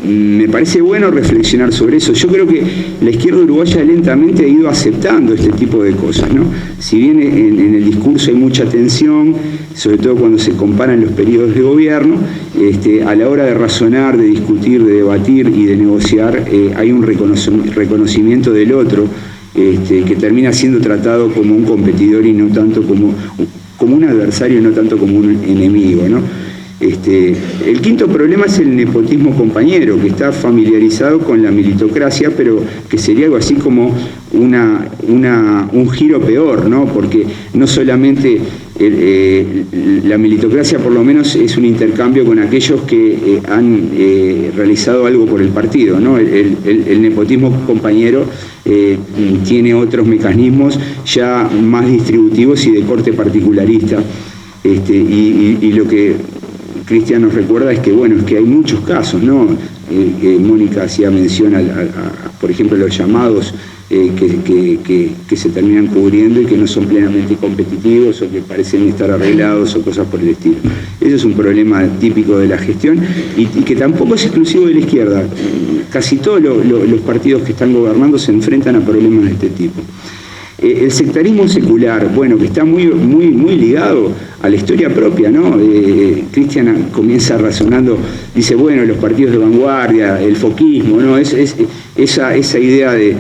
Me parece bueno reflexionar sobre eso. Yo creo que la izquierda uruguaya lentamente ha ido aceptando este tipo de cosas, ¿no? Si bien en el discurso hay mucha tensión, sobre todo cuando se comparan los periodos de gobierno, a la hora de razonar, de discutir, de debatir y de negociar, hay un reconocimiento del otro, que termina siendo tratado como un competidor y no tanto como un adversario y no tanto como un enemigo, ¿no? El quinto problema es el nepotismo compañero, que está familiarizado con la militocracia, pero que sería algo así como un giro peor, ¿no? Porque no solamente la militocracia, por lo menos, es un intercambio con aquellos que han realizado algo por el partido, ¿no? El nepotismo compañero tiene otros mecanismos ya más distributivos y de corte particularista, y lo que Cristian nos recuerda es que, bueno, es que hay muchos casos, ¿no? Mónica hacía mención por ejemplo, los llamados que se terminan cubriendo y que no son plenamente competitivos o que parecen estar arreglados o cosas por el estilo. Eso es un problema típico de la gestión y que tampoco es exclusivo de la izquierda. Casi todos los partidos que están gobernando se enfrentan a problemas de este tipo. El sectarismo secular, bueno, que está muy ligado a la historia propia, ¿no? Cristian comienza razonando, dice, bueno, los partidos de vanguardia, el foquismo, ¿no? Esa idea de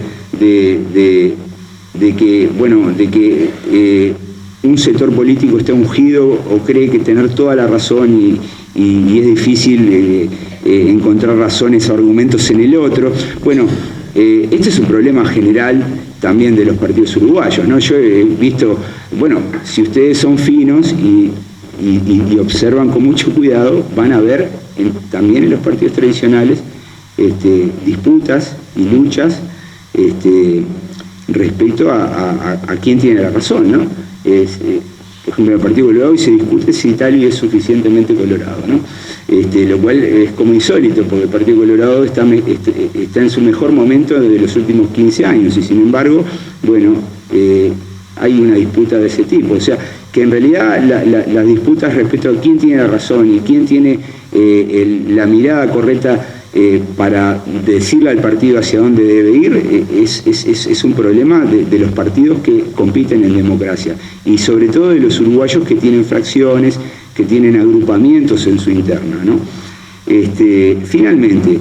que un sector político está ungido o cree que tener toda la razón y es difícil encontrar razones o argumentos en el otro. Bueno, este es un problema general también de los partidos uruguayos, ¿no? Yo he visto, bueno, si ustedes son finos y observan con mucho cuidado, van a ver también en los partidos tradicionales disputas y luchas respecto a quién tiene la razón, ¿no? Por ejemplo, en el Partido Colorado hoy se discute si Italia es suficientemente colorado, ¿no? Lo cual es como insólito, porque el Partido Colorado está en su mejor momento de los últimos 15 años, y sin embargo, bueno, hay una disputa de ese tipo. O sea, que en realidad las disputas respecto a quién tiene la razón y quién tiene la mirada correcta para decirle al partido hacia dónde debe ir, es un problema de los partidos que compiten en democracia, y sobre todo de los uruguayos que tienen fracciones, que tienen agrupamientos en su interna, ¿no? Finalmente,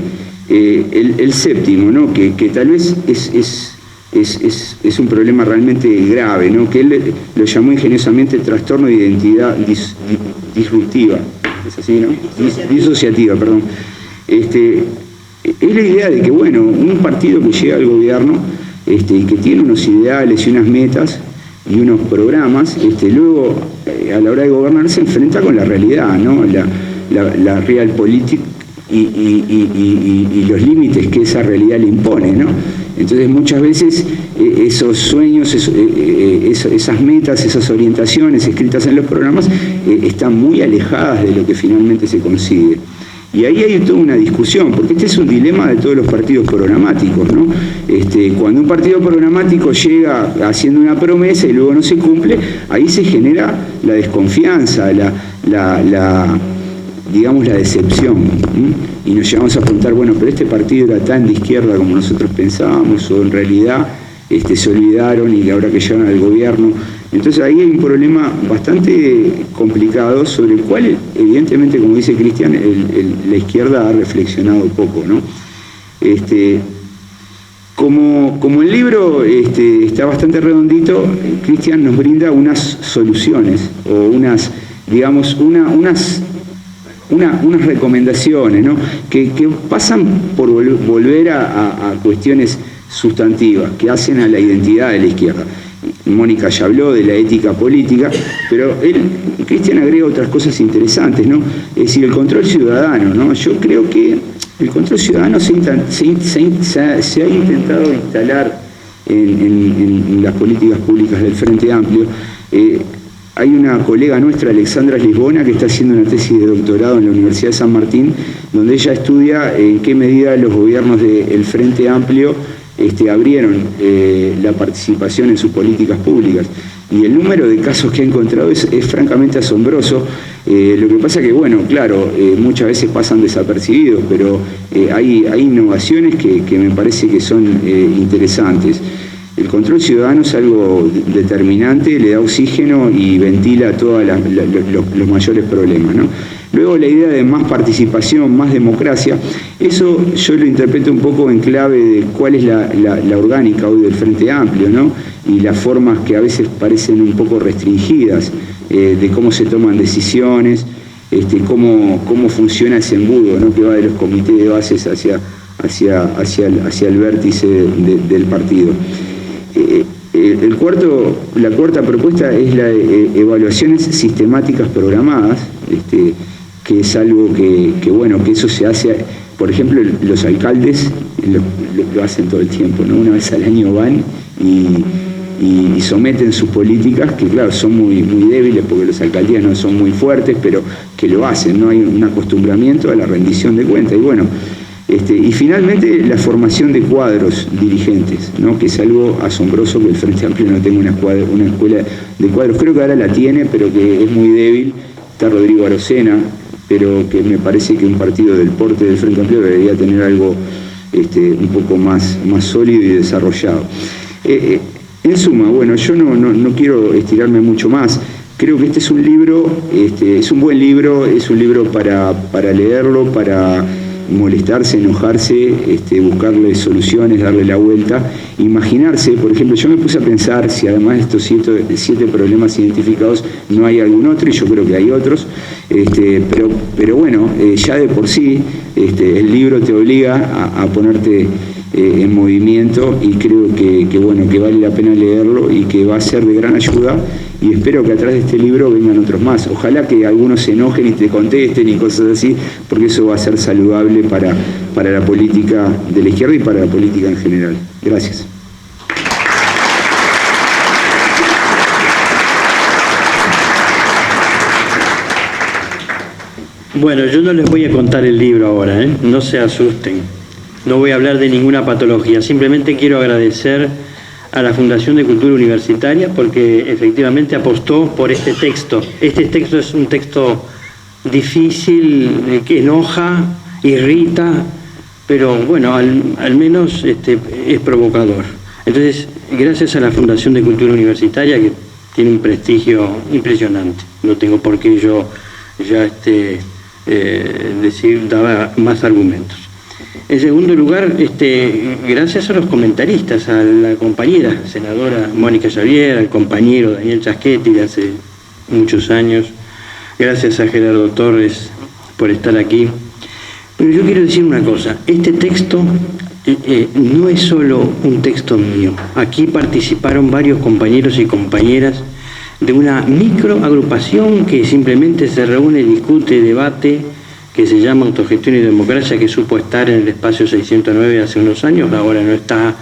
el séptimo, ¿no? que tal vez es un problema realmente grave, ¿no? Que él lo llamó ingeniosamente trastorno de identidad disruptiva, es así, ¿no? Disociativa, perdón. Es la idea de que, bueno, un partido que llega al gobierno y que tiene unos ideales y unas metas y unos programas, luego a la hora de gobernar se enfrenta con la realidad, ¿no? La realpolitik y los límites que esa realidad le impone, ¿no? Entonces muchas veces esos sueños, esas metas, esas orientaciones escritas en los programas están muy alejadas de lo que finalmente se consigue. Y ahí hay toda una discusión, porque este es un dilema de todos los partidos programáticos, ¿no? Cuando un partido programático llega haciendo una promesa y luego no se cumple, ahí se genera la desconfianza, digamos, la decepción, ¿sí? Y nos llevamos a preguntar, bueno, pero este partido era tan de izquierda como nosotros pensábamos, o en realidad se olvidaron y ahora que llegan al gobierno. Entonces ahí hay un problema bastante complicado sobre el cual, evidentemente, como dice Cristian, la izquierda ha reflexionado poco, ¿no? Como el libro está bastante redondito, Cristian nos brinda unas soluciones o unas recomendaciones, ¿no? que pasan por volver a cuestiones sustantivas que hacen a la identidad de la izquierda. Mónica ya habló de la ética política, pero Cristian agrega otras cosas interesantes, ¿no? Es decir, el control ciudadano, ¿no? Yo creo que el control ciudadano se ha intentado instalar en las políticas públicas del Frente Amplio. Hay una colega nuestra, Alexandra Lisbona, que está haciendo una tesis de doctorado en la Universidad de San Martín, donde ella estudia en qué medida los gobiernos del Frente Amplio abrieron la participación en sus políticas públicas. Y el número de casos que he encontrado es francamente asombroso. Lo que pasa que, bueno, claro, muchas veces pasan desapercibidos, pero hay innovaciones que me parece que son interesantes. El control ciudadano es algo determinante, le da oxígeno y ventila todos los mayores problemas, ¿no? Luego la idea de más participación, más democracia, eso yo lo interpreto un poco en clave de cuál es la orgánica hoy del Frente Amplio, ¿no? Y las formas que a veces parecen un poco restringidas de cómo se toman decisiones, cómo funciona ese embudo, ¿no? Que va de los comités de bases hacia el vértice del partido. La cuarta propuesta es la de evaluaciones sistemáticas programadas, que es algo que bueno, que eso se hace, por ejemplo, los alcaldes lo hacen todo el tiempo, ¿no? Una vez al año van y someten sus políticas, que claro, son muy débiles porque las alcaldías no son muy fuertes, pero que lo hacen, ¿no? Hay un acostumbramiento a la rendición de cuentas. Y bueno, y finalmente la formación de cuadros dirigentes, ¿no? Que es algo asombroso que el Frente Amplio no tenga una escuela de cuadros. Creo que ahora la tiene, pero que es muy débil. Está Rodrigo Arocena, pero que me parece que un partido del porte del Frente Amplio debería tener algo un poco más sólido y desarrollado. En suma, bueno, yo no quiero estirarme mucho más. Creo que este es un libro, es un buen libro, es un libro para leerlo, para molestarse, enojarse, buscarle soluciones, darle la vuelta, imaginarse. Por ejemplo, yo me puse a pensar si además de estos 7 problemas identificados no hay algún otro, y yo creo que hay otros, pero bueno, ya de por sí el libro te obliga a ponerte en movimiento, y creo que bueno, que vale la pena leerlo y que va a ser de gran ayuda, y espero que atrás de este libro vengan otros más. Ojalá que algunos se enojen y te contesten y cosas así, porque eso va a ser saludable para la política de la izquierda y para la política en general. Gracias. Bueno, yo no les voy a contar el libro ahora, no se asusten. No voy a hablar de ninguna patología, simplemente quiero agradecer a la Fundación de Cultura Universitaria porque efectivamente apostó por este texto. Este texto es un texto difícil, que enoja, irrita, pero bueno, al menos es provocador. Entonces, gracias a la Fundación de Cultura Universitaria, que tiene un prestigio impresionante, no tengo por qué yo ya daba más argumentos. En segundo lugar, gracias a los comentaristas, a la compañera senadora Mónica Xavier, al compañero Daniel Chaschetti de hace muchos años, gracias a Gerardo Torres por estar aquí. Pero yo quiero decir una cosa, este texto no es solo un texto mío, aquí participaron varios compañeros y compañeras de una microagrupación que simplemente se reúne, discute, debate, que se llama Autogestión y Democracia, que supo estar en el espacio 609 hace unos años, ahora no está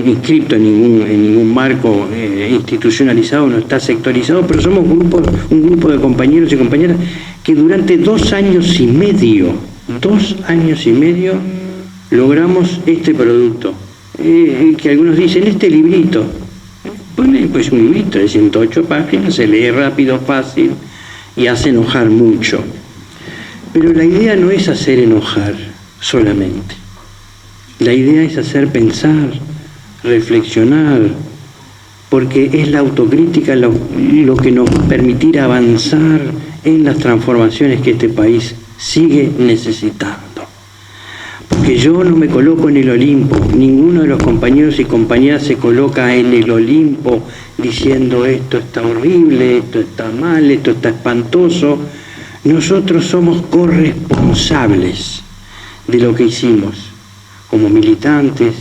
inscripto en ningún marco institucionalizado, no está sectorizado, pero somos un grupo de compañeros y compañeras que durante 2 años y medio, logramos este producto, que algunos dicen, este librito, pues un librito de 108 páginas, se lee rápido, fácil y hace enojar mucho. Pero la idea no es hacer enojar solamente. La idea es hacer pensar, reflexionar, porque es la autocrítica lo que nos va a permitir avanzar en las transformaciones que este país sigue necesitando. Porque yo no me coloco en el Olimpo, ninguno de los compañeros y compañeras se coloca en el Olimpo diciendo esto está horrible, esto está mal, esto está espantoso. Nosotros somos corresponsables de lo que hicimos, como militantes,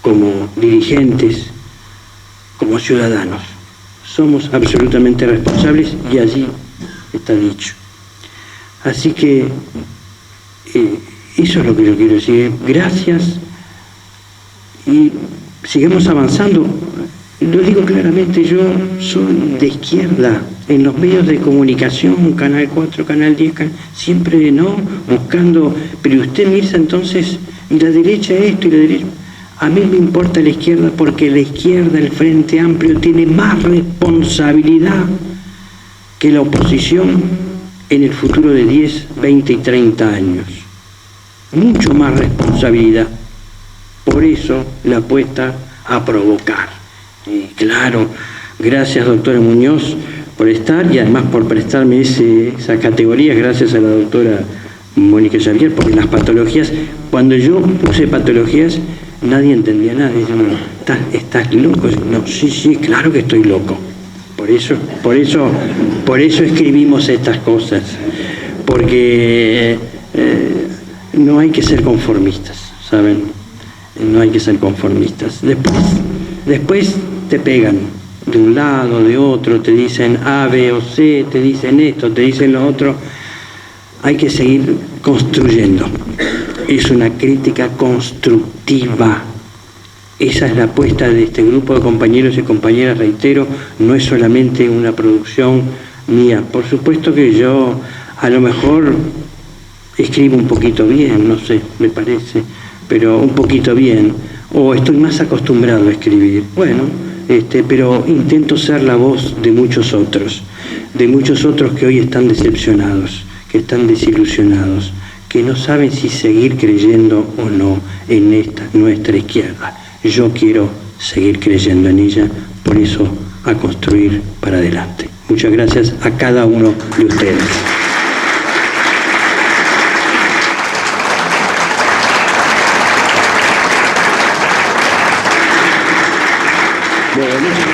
como dirigentes, como ciudadanos. Somos absolutamente responsables y allí está dicho. Así que eso es lo que yo quiero decir. Gracias y sigamos avanzando. Lo digo claramente, yo soy de izquierda. En los medios de comunicación, Canal 4, Canal 10, siempre no, buscando, pero usted Mirza entonces, y la derecha esto y la derecha. A mí me importa la izquierda porque la izquierda, el Frente Amplio, tiene más responsabilidad que la oposición en el futuro de 10, 20 y 30 años. Mucho más responsabilidad. Por eso la apuesta a provocar. Y claro, gracias doctora Muñoz por estar y además por prestarme esa categoría, gracias a la doctora Mónica Xavier, porque las patologías, cuando yo puse patologías, nadie entendía nada. Dicen, ¿estás loco? No, sí, claro que estoy loco. Por eso escribimos estas cosas, porque no hay que ser conformistas, ¿saben? No hay que ser conformistas. Después te pegan de un lado, de otro, te dicen A, B o C, te dicen esto, te dicen lo otro. Hay que seguir construyendo. Es una crítica constructiva. Esa es la apuesta de este grupo de compañeros y compañeras, reitero, no es solamente una producción mía. Por supuesto que yo a lo mejor escribo un poquito bien, no sé, me parece, pero un poquito bien, o estoy más acostumbrado a escribir. Bueno, pero intento ser la voz de muchos otros que hoy están decepcionados, que están desilusionados, que no saben si seguir creyendo o no en nuestra izquierda. Yo quiero seguir creyendo en ella, por eso a construir para adelante. Muchas gracias a cada uno de ustedes. Mejor.